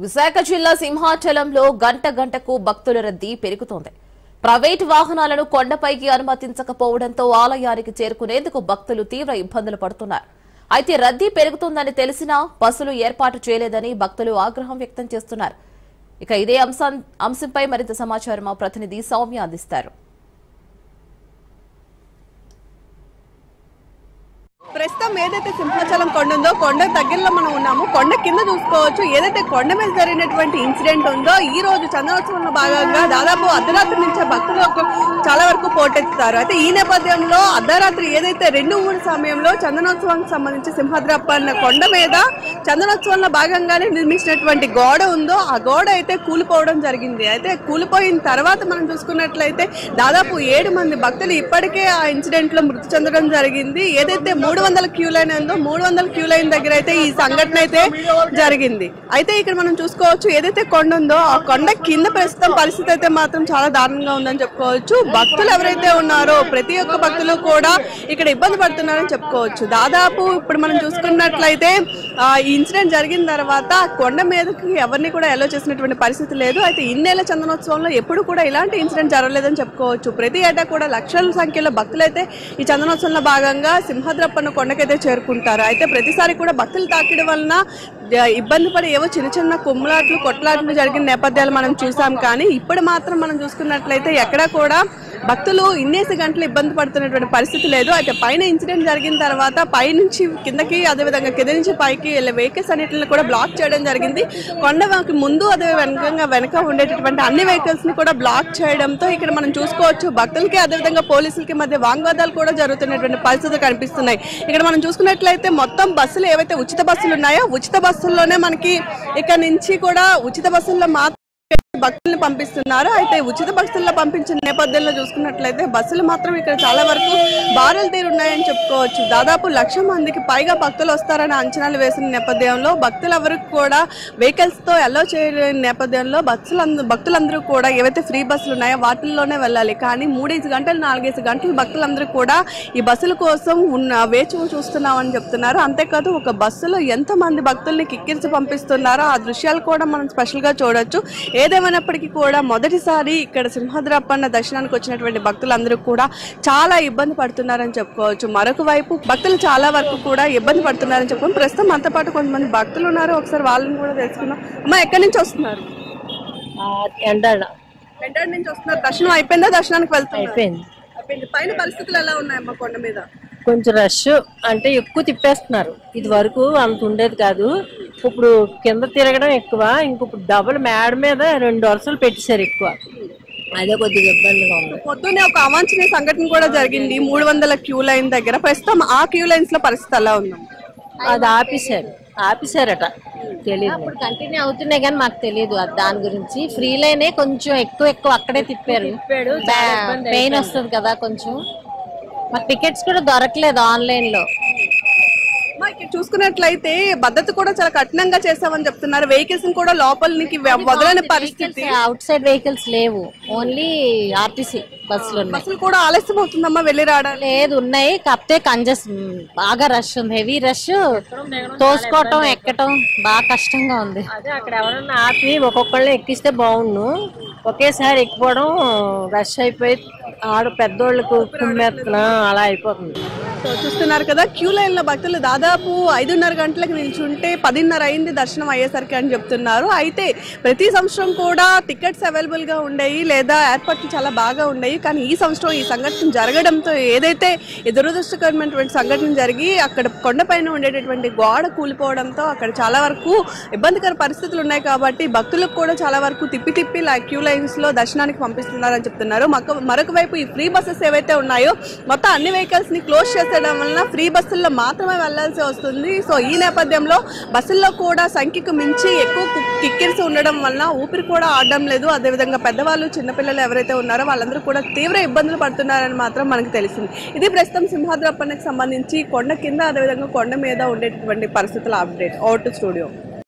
విశాఖ జిల్లా సింహాచలంలో గంట గంటకు భక్తుల రద్దీ పెరుగుతోంది. ప్రైవేటు వాహనాలను కొండపైకి అనుమతించకపోవడంతో ఆలయానికి చేరుకునేందుకు భక్తులు తీవ్ర ఇబ్బందులు పడుతున్నారు. అయితే రద్దీ పెరుగుతుందని తెలిసినా బస్సులు ఏర్పాటు చేయలేదని భక్తులు ఆగ్రహం వ్యక్తం చేస్తున్నారు. ఇక ఇదే అంశంపై మరింత సమాచారం మా ప్రతినిధి సౌమ్య అందిస్తారు. ప్రస్తుతం ఏదైతే సింహాచలం కొండ ఉందో కొండ దగ్గరలో మనం ఉన్నాము. కొండ కింద చూసుకోవచ్చు. ఏదైతే కొండ మీద జరిగినటువంటి ఇన్సిడెంట్ ఉందో ఈ రోజు చందనోత్సవంలో భాగంగా దాదాపు అర్ధరాత్రి నుంచే భక్తులు చాలా వరకు పోటెత్తుతారు. అయితే ఈ నేపథ్యంలో అర్ధరాత్రి ఏదైతే 2-3 సమయంలో చందనోత్సవానికి సంబంధించి సింహాద్రప్పన్న కొండ మీద చందనోత్సవంలో భాగంగానే నిర్మించినటువంటి గోడ ఉందో ఆ గోడ అయితే కూలిపోవడం జరిగింది. అయితే కూలిపోయిన తర్వాత మనం చూసుకున్నట్లయితే దాదాపు 7 మంది భక్తులు ఇప్పటికే ఆ ఇన్సిడెంట్ లో మృతి చెందడం జరిగింది. ఏదైతే 300 క్యూ లైన్ ఉందో 300 క్యూ లైన్ దగ్గర అయితే ఈ సంఘటన అయితే జరిగింది. అయితే ఇక్కడ మనం చూసుకోవచ్చు ఏదైతే కొండ ఉందో ఆ కొండ కింద ప్రస్తుతం పరిస్థితి అయితే మాత్రం చాలా దారుణంగా ఉందని చెప్పుకోవచ్చు. భక్తులు ఎవరైతే ఉన్నారో ప్రతి ఒక్క భక్తులు కూడా ఇక్కడ ఇబ్బంది పడుతున్నారని చెప్పుకోవచ్చు. దాదాపు ఇప్పుడు మనం చూసుకున్నట్లయితే ఈ ఇన్సిడెంట్ జరిగిన తర్వాత కొండ మీదకి ఎవరిని కూడా ఎలో చేసినటువంటి పరిస్థితి లేదు. అయితే ఇన్నేళ్ల చందనోత్సవంలో ఎప్పుడు కూడా ఇలాంటి ఇన్సిడెంట్ జరగలేదని చెప్పుకోవచ్చు. ప్రతి ఏటా కూడా లక్షల సంఖ్యలో భక్తులైతే ఈ చందనోత్సవంలో భాగంగా సింహాద్రప్పన్న కొండకైతే చేరుకుంటారు. అయితే ప్రతిసారి కూడా భక్తులు తాకిడం వలన ఇబ్బంది పడి ఏవో చిన్న చిన్న కుమ్ములాట్లు కొట్లాట్లు జరిగిన నేపథ్యాలు మనం చూసాం. కానీ ఇప్పుడు మాత్రం మనం చూసుకున్నట్లయితే ఎక్కడా కూడా భక్తులు ఇన్నేసి గంటలు ఇబ్బంది పడుతున్నటువంటి పరిస్థితి లేదు. అయితే పైన ఇన్సిడెంట్ జరిగిన తర్వాత పైనుంచి కిందకి అదేవిధంగా కింద నుంచి పైకి వెళ్ళే వెహికల్స్ అన్నింటిని కూడా బ్లాక్ చేయడం జరిగింది. కొండకి ముందు అదే వెనక ఉండేటటువంటి అన్ని వెహికల్స్ ని కూడా బ్లాక్ చేయడంతో ఇక్కడ మనం చూసుకోవచ్చు భక్తులకి అదేవిధంగా పోలీసులకి మధ్య వాగ్వాదాలు కూడా జరుగుతున్నటువంటి పరిస్థితులు కనిపిస్తున్నాయి. ఇక్కడ మనం చూసుకున్నట్లయితే మొత్తం బస్సులు ఏవైతే ఉచిత బస్సులు ఉన్నాయో ఉచిత బస్సుల్లోనే మనకి ఇక్కడ నుంచి కూడా ఉచిత బస్సుల్లో మాత్రం భక్తుల్ని పంపిస్తున్నారు. అయితే ఉచిత బస్సుల్లో పంపించిన నేపథ్యంలో చూసుకున్నట్లయితే బస్సులు మాత్రం ఇక్కడ చాలా వరకు బారులు తీరున్నాయని చెప్పుకోవచ్చు. దాదాపు 1,00,000 మందికి పైగా భక్తులు వస్తారని అంచనాలు వేసిన నేపథ్యంలో భక్తులు ఎవరికి కూడా వెహికల్స్ తో అలో చేయలేని నేపథ్యంలో భక్తులందరూ కూడా ఏవైతే ఫ్రీ బస్సులు ఉన్నాయో వాటిల్లోనే వెళ్ళాలి. కానీ 3-5 గంటలు 4-5 గంటలు భక్తులందరూ కూడా ఈ బస్సుల కోసం వేచి చూస్తున్నామని చెప్తున్నారు. అంతేకాదు ఒక బస్సులో ఎంతమంది భక్తుల్ని కిక్కిరిచి పంపిస్తున్నారో ఆ దృశ్యాలు కూడా మనం స్పెషల్ గా చూడొచ్చు. ఏదేమైనప్పటికీ కూడా మొదటిసారి ఇక్కడ సింహాద్రప్పన్న దర్శనానికి వచ్చినటువంటి భక్తులందరూ కూడా చాలా ఇబ్బంది పడుతున్నారని చెప్పుకోవచ్చు. మరొక వైపు భక్తులు చాలా వరకు కూడా ఇబ్బంది పడుతున్నారని చెప్పుకోవచ్చు. ప్రస్తుతం మనతో పాటు కొంతమంది భక్తులు ఉన్నారు. ఒకసారి వాళ్ళని కూడా తెలుసుకుందాం. అమ్మ ఎక్కడి నుంచి వస్తున్నారు? ఎండాడ నుంచి వస్తున్నారు. దర్శనం అయిపోయిందా? దర్శనానికి వెళ్తారు? అయిపోయింది. పైన పరిస్థితులు ఎలా ఉన్నాయమ్మా కొండ మీద? కొంచెం రష్ అంటే ఎక్కువ తిప్పేస్తున్నారు. ఇది వరకు అంత ఉండేది కాదు. ఇప్పుడు కింద తిరగడం ఎక్కువ. ఇంకొప్పుడు డబుల్ మేడ మీద 2 వరుసలు పెట్టేశారు ఎక్కువ. అదే కొద్దిగా ఇబ్బందిగా ఉంది. పొద్దున్నే ఒక అవాంఛనీయ సంఘటన కూడా జరిగింది 300 క్యూ లైన్ దగ్గర. ప్రస్తుతం ఆ క్యూ లైన్స్ లో పరిస్థితి ఎలా ఉంది? అది ఆపేశారట. తెలియదు. అప్పుడు కంటిన్యూ అవుతున్నాయి కానీ మాకు తెలియదు దాని గురించి. ఫ్రీ లైనే కొంచెం ఎక్కువ అక్కడే తిప్పారు. పెయిన్ వస్తుంది కదా కొంచెం. మాకు టికెట్స్ కూడా దొరకలేదు ఆన్లైన్ లో. చూసుకున్నట్లయితే భద్రత కూడా చాలా కఠినంగా చేస్తామని చెప్తున్నారు. వెహికల్స్ కూడా లోపలికి వదలని పరిస్థితి. అవుట్ సైడ్ వెహికల్స్ లేవు. ఓన్లీ ఆర్టీసీ బస్సులు కూడా ఆలస్యం అవుతుందమ్మా వెళ్ళి రావడం? లేదు, ఉన్నాయి. కాకపోతే బాగా రష్ ఉంది. Heavy rush. తోసుకోవటం ఎక్కటం బాగా కష్టంగా ఉంది. అదే అక్కడ ఎవరన్నా ఆపి ఒక్కొక్కళ్ళని ఎక్కిస్తే బాగుండు. ఒకేసారి ఎక్కిపోవడం రష్ అయిపోయి పెద్దోళ్ళకు కుమ్మెత్తున అలా అయిపోతుంది. చూస్తున్నారు కదా క్యూ లైన్ లో భక్తులు దాదాపు 5:30 గంటలకు నిల్చుంటే 10:30 అయింది దర్శనం అయ్యేసరికి అని చెప్తున్నారు. అయితే ప్రతి సంవత్సరం కూడా టికెట్స్ అవైలబుల్ గా ఉండేవి లేదా ఏర్పాట్లు చాలా బాగా ఉండేవి. కానీ ఈ సంవత్సరం ఈ సంఘటన జరగడంతో ఏదైతే దురదృష్టకరమైనటువంటి సంఘటన జరిగి అక్కడ కొండపైన ఉండేటటువంటి గోడ కూలిపోవడంతో అక్కడ చాలా వరకు ఇబ్బందికర పరిస్థితులు ఉన్నాయి. కాబట్టి భక్తులకు కూడా చాలా వరకు తిప్పి క్యూ లైన్స్ లో దర్శనానికి పంపిస్తున్నారని చెప్తున్నారు. మరొక వైపు ఈ ఫ్రీ బస్సెస్ ఏవైతే ఉన్నాయో మొత్తం అన్ని వెహికల్స్ ని క్లోజ్ చేసేయడం వలన ఫ్రీ బస్సుల్లో మాత్రమే వెళ్లాల్సి వస్తుంది. సో ఈ నేపథ్యంలో బస్సుల్లో కూడా సంఖ్యకు మించి ఎక్కువ కిక్కిరిసి ఉండడం వలన ఊపిరి కూడా ఆడడం లేదు. అదేవిధంగా పెద్దవాళ్ళు చిన్నపిల్లలు ఎవరైతే ఉన్నారో వాళ్ళందరూ కూడా తీవ్ర ఇబ్బందులు పడుతున్నారని మాత్రం మనకు తెలిసింది. ఇది ప్రస్తుతం సింహాద్రప్పన్నకి సంబంధించి కొండ కింద అదేవిధంగా కొండ మీద ఉండేటటువంటి పరిస్థితుల అప్డేట్. Over to studio.